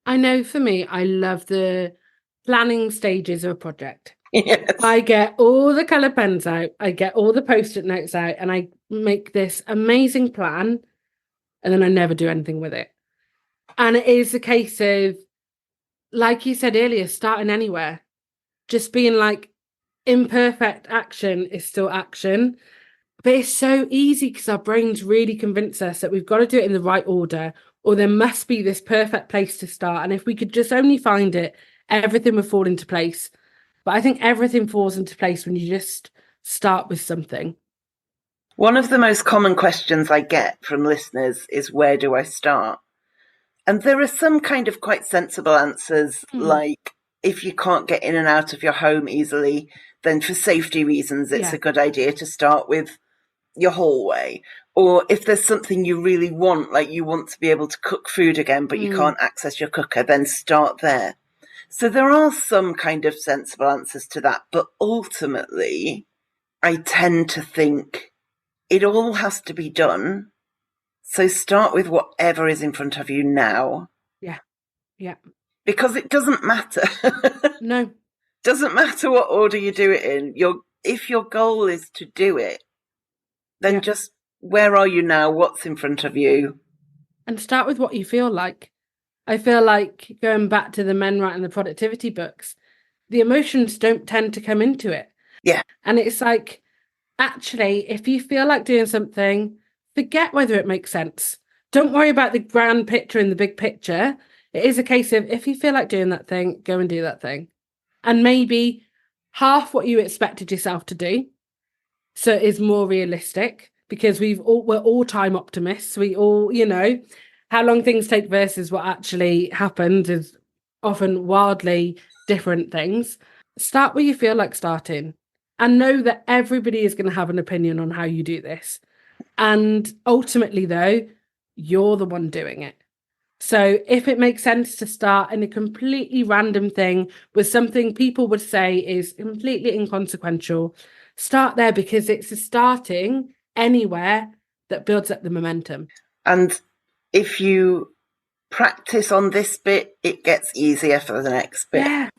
I know for me, I love the planning stages of a project. Yes. I get all the colour pens out, I get all the post-it notes out, and I make this amazing plan, and then I never do anything with it. And it is a case of, like you said earlier, starting anywhere. Just being like, imperfect action is still action. But it's so easy because our brains really convince us that we've got to do it in the right order, or there must be this perfect place to start. And if we could just only find it, everything would fall into place. But I think everything falls into place when you just start with something. One of the most common questions I get from listeners is, where do I start? And there are some kind of quite sensible answers, like if you can't get in and out of your home easily, then for safety reasons, it's a good idea to start with your hallway. Or if there's something you really want, like you want to be able to cook food again, but you can't access your cooker, then start there. So there are some kind of sensible answers to that. But ultimately, I tend to think it all has to be done. So start with whatever is in front of you now. Yeah. Yeah. Because it doesn't matter. No. Doesn't matter what order you do it in. If your goal is to do it, then just, where are you now? What's in front of you? And start with what you feel like. I feel like, going back to the men writing the productivity books, the emotions don't tend to come into it. Yeah. And it's like, actually, if you feel like doing something, forget whether it makes sense. Don't worry about the grand picture and the big picture. It is a case of, if you feel like doing that thing, go and do that thing. And maybe half what you expected yourself to do, so it is more realistic, because we're all time optimists. We all, how long things take versus what actually happens is often wildly different things. Start where you feel like starting, and know that everybody is going to have an opinion on how you do this. And ultimately, though, you're the one doing it. So if it makes sense to start in a completely random thing with something people would say is completely inconsequential, start there, because it's a starting anywhere that builds up the momentum. And if you practice on this bit, it gets easier for the next bit. Yeah,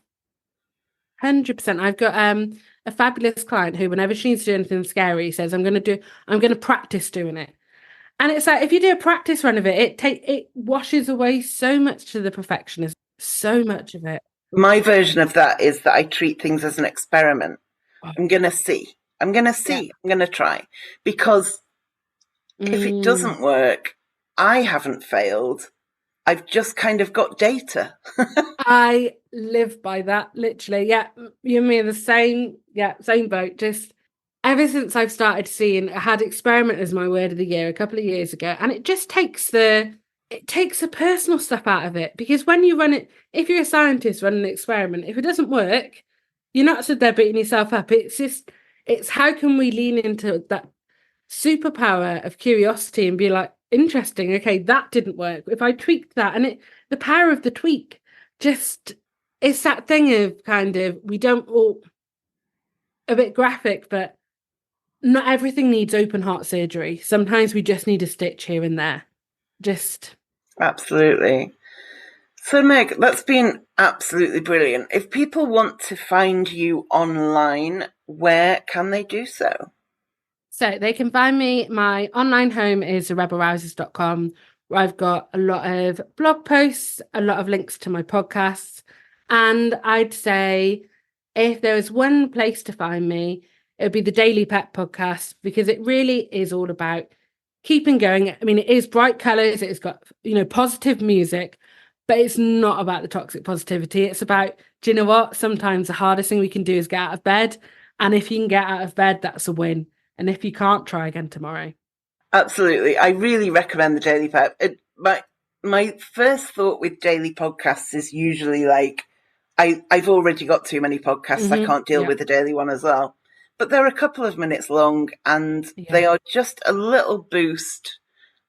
100%. I've got a fabulous client who, whenever she needs to do anything scary, says, I'm going to practice doing it. And it's like, if you do a practice run of it, it washes away so much to the perfectionism, so much of it. My version of that is that I treat things as an experiment. I'm going to see. I'm going to try. Because if it doesn't work, I haven't failed. I've just kind of got data. I live by that, literally. Yeah, you and me are the same. Yeah, same boat. Just ever since I've started seeing, I had experiment as my word of the year a couple of years ago, and it just takes the personal stuff out of it. Because when you run it, if you're a scientist running an experiment, if it doesn't work, you're not stood there beating yourself up. It's how can we lean into that superpower of curiosity and be like, interesting, okay, that didn't work. If I tweaked that, and the power of the tweak, just it's that thing of kind of, we don't all, a bit graphic, but not everything needs open heart surgery. Sometimes we just need a stitch here and there. Just absolutely. So Meg, that's been absolutely brilliant. If people want to find you online, where can they do so? So they can find me. My online home is rebelrousers.com, where I've got a lot of blog posts, a lot of links to my podcasts. And I'd say if there was one place to find me, it would be the Daily Pep podcast, because it really is all about keeping going. I mean, it is bright colours, it's got, positive music, but it's not about the toxic positivity. It's about, do you know what? Sometimes the hardest thing we can do is get out of bed. And if you can get out of bed, that's a win. And if you can't, try again tomorrow. Absolutely. I really recommend the Daily Pep. My first thought with daily podcasts is usually like, I've already got too many podcasts. I can't deal with the daily one as well. But they're a couple of minutes long, and they are just a little boost.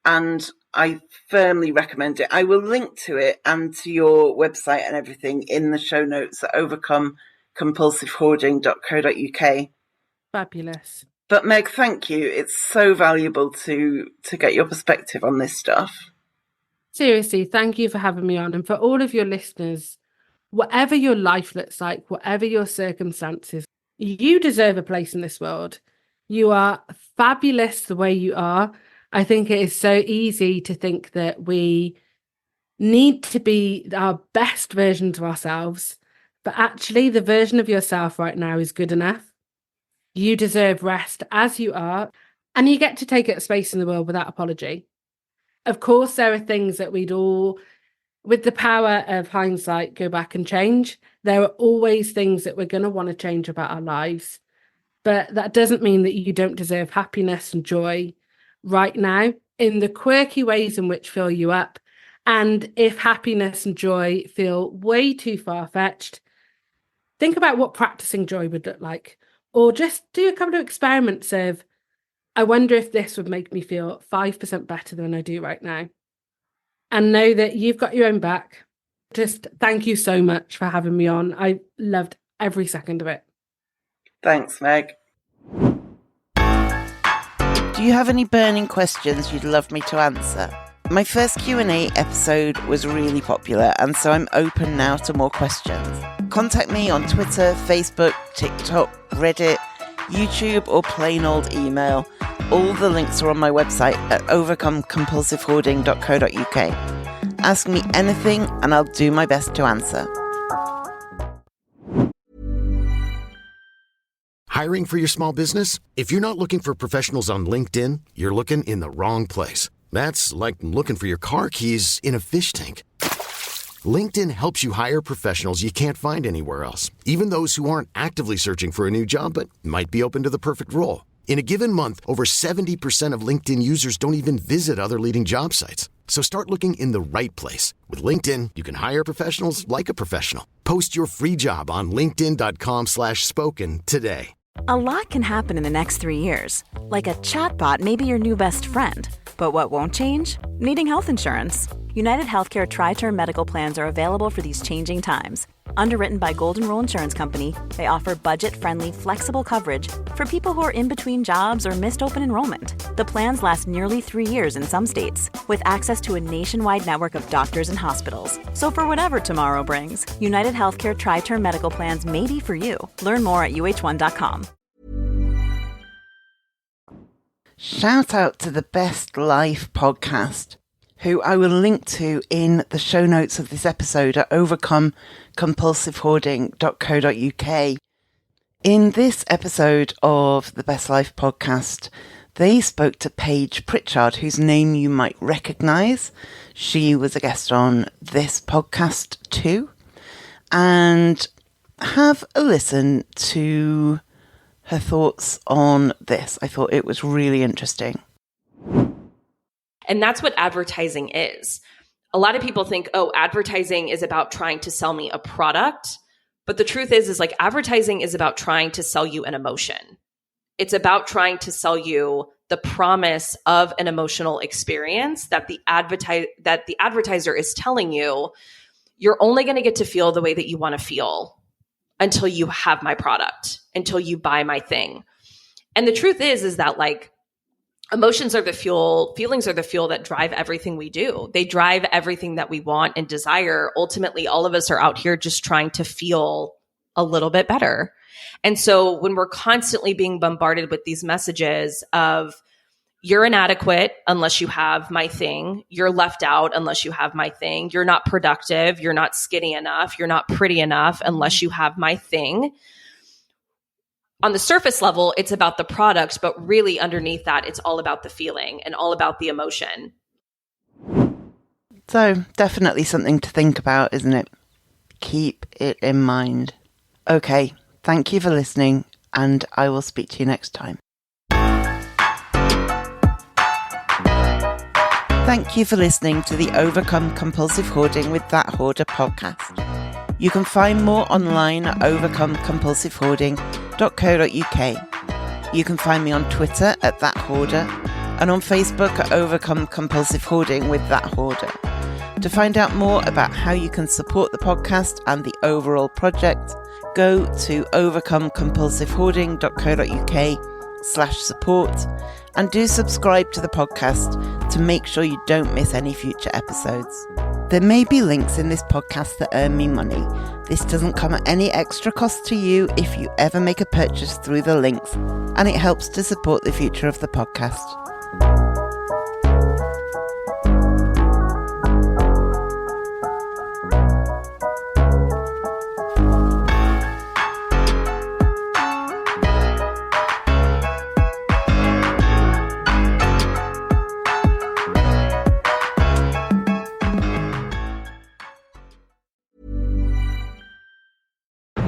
And I firmly recommend it. I will link to it and to your website and everything in the show notes at overcomecompulsivehoarding.co.uk. Fabulous. But Meg, thank you. It's so valuable to get your perspective on this stuff. Seriously, thank you for having me on. And for all of your listeners, whatever your life looks like, whatever your circumstances, you deserve a place in this world. You are fabulous the way you are. I think it is so easy to think that we need to be our best versions of ourselves, but actually the version of yourself right now is good enough. You deserve rest as you are, and you get to take up space in the world without apology. Of course, there are things that we'd all, with the power of hindsight, go back and change. There are always things that we're going to want to change about our lives, but that doesn't mean that you don't deserve happiness and joy right now in the quirky ways in which fill you up. And if happiness and joy feel way too far-fetched, think about what practicing joy would look like. Or just do a couple of experiments of, I wonder if this would make me feel 5% better than I do right now. And know that you've got your own back. Just thank you so much for having me on. I loved every second of it. Thanks, Meg. Do you have any burning questions you'd love me to answer? My first Q&A episode was really popular, and so I'm open now to more questions. Contact me on Twitter, Facebook, TikTok, Reddit, YouTube, or plain old email. All the links are on my website at overcomecompulsivehoarding.co.uk. Ask me anything and I'll do my best to answer. Hiring for your small business? If you're not looking for professionals on LinkedIn, you're looking in the wrong place. That's like looking for your car keys in a fish tank. LinkedIn helps you hire professionals you can't find anywhere else, even those who aren't actively searching for a new job but might be open to the perfect role. In a given month, over 70% of LinkedIn users don't even visit other leading job sites. So start looking in the right place. With LinkedIn, you can hire professionals like a professional. Post your free job on linkedin.com/spoken today. A lot can happen in the next 3 years. Like a chatbot may be your new best friend. But what won't change? Needing health insurance. United Healthcare Tri-Term Medical Plans are available for these changing times. Underwritten by Golden Rule Insurance Company, they offer budget-friendly, flexible coverage for people who are in between jobs or missed open enrollment. The plans last nearly 3 years in some states, with access to a nationwide network of doctors and hospitals. So for whatever tomorrow brings, United Healthcare Tri-Term Medical Plans may be for you. Learn more at uh1.com. Shout out to the Best Life podcast, who I will link to in the show notes of this episode at overcomecompulsivehoarding.co.uk. In this episode of the Best Life podcast, They spoke to Paige Pritchard, whose name you might recognise. She was a guest on this podcast too. And have a listen to her thoughts on this. I thought it was really interesting. And that's what advertising is. A lot of people think, oh, advertising is about trying to sell me a product. But the truth is like advertising is about trying to sell you an emotion. It's about trying to sell you the promise of an emotional experience that the advertiser is telling you you're only going to get to feel the way that you want to feel until you have my product, until you buy my thing. And the truth is that like emotions are the fuel, feelings are the fuel that drive everything we do. They drive everything that we want and desire. Ultimately, all of us are out here just trying to feel a little bit better. And so when we're constantly being bombarded with these messages of you're inadequate unless you have my thing, you're left out unless you have my thing, you're not productive, you're not skinny enough, you're not pretty enough unless you have my thing. On the surface level, it's about the product, but really underneath that, it's all about the feeling and all about the emotion. So definitely something to think about, isn't it? Keep it in mind. Okay, thank you for listening, and I will speak to you next time. Thank you for listening to the Overcome Compulsive Hoarding with That Hoarder podcast. You can find more online at overcomecompulsivehoarding.co.uk. You can find me on Twitter at That Hoarder and on Facebook at Overcome Compulsive Hoarding with That Hoarder. To find out more about how you can support the podcast and the overall project, go to overcomecompulsivehoarding.co.uk/support and do subscribe to the podcast to make sure you don't miss any future episodes. There may be links in this podcast that earn me money. This doesn't come at any extra cost to you if you ever make a purchase through the links, and it helps to support the future of the podcast.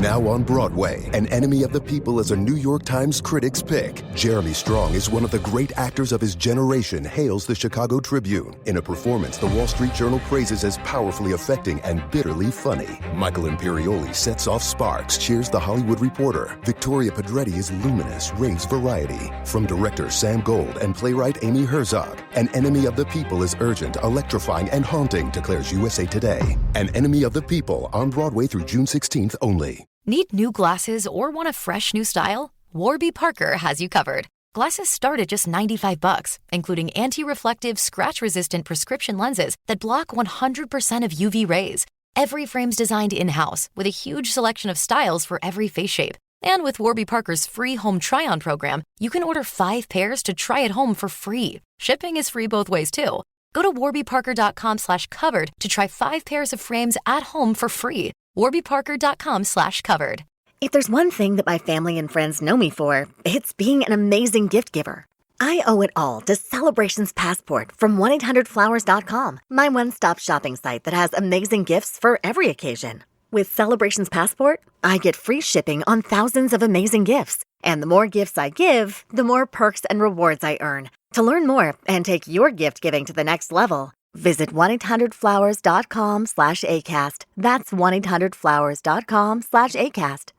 Now on Broadway, An Enemy of the People is a New York Times critic's pick. Jeremy Strong is one of the great actors of his generation, hails the Chicago Tribune. In a performance the Wall Street Journal praises as powerfully affecting and bitterly funny. Michael Imperioli sets off sparks, cheers the Hollywood Reporter. Victoria Pedretti is luminous, raves variety. From director Sam Gold and playwright Amy Herzog, An Enemy of the People is urgent, electrifying, and haunting, declares USA Today. An Enemy of the People, on Broadway through June 16th only. Need new glasses or want a fresh new style? Warby Parker has you covered. Glasses start at just $95, including anti-reflective, scratch-resistant prescription lenses that block 100% of UV rays. Every frame's designed in-house with a huge selection of styles for every face shape. And with Warby Parker's free home try-on program, you can order 5 pairs to try at home for free. Shipping is free both ways, too. Go to warbyparker.com/covered to try 5 pairs of frames at home for free. warbyparker.com/covered. If there's one thing that my family and friends know me for, it's being an amazing gift giver. I owe it all to Celebrations Passport from 1-800-Flowers.com, my one-stop shopping site that has amazing gifts for every occasion. With Celebrations Passport, I get free shipping on thousands of amazing gifts. And the more gifts I give, the more perks and rewards I earn. To learn more and take your gift giving to the next level, visit 1-800-Flowers.com/ACAST. That's 1-800-Flowers.com/ACAST.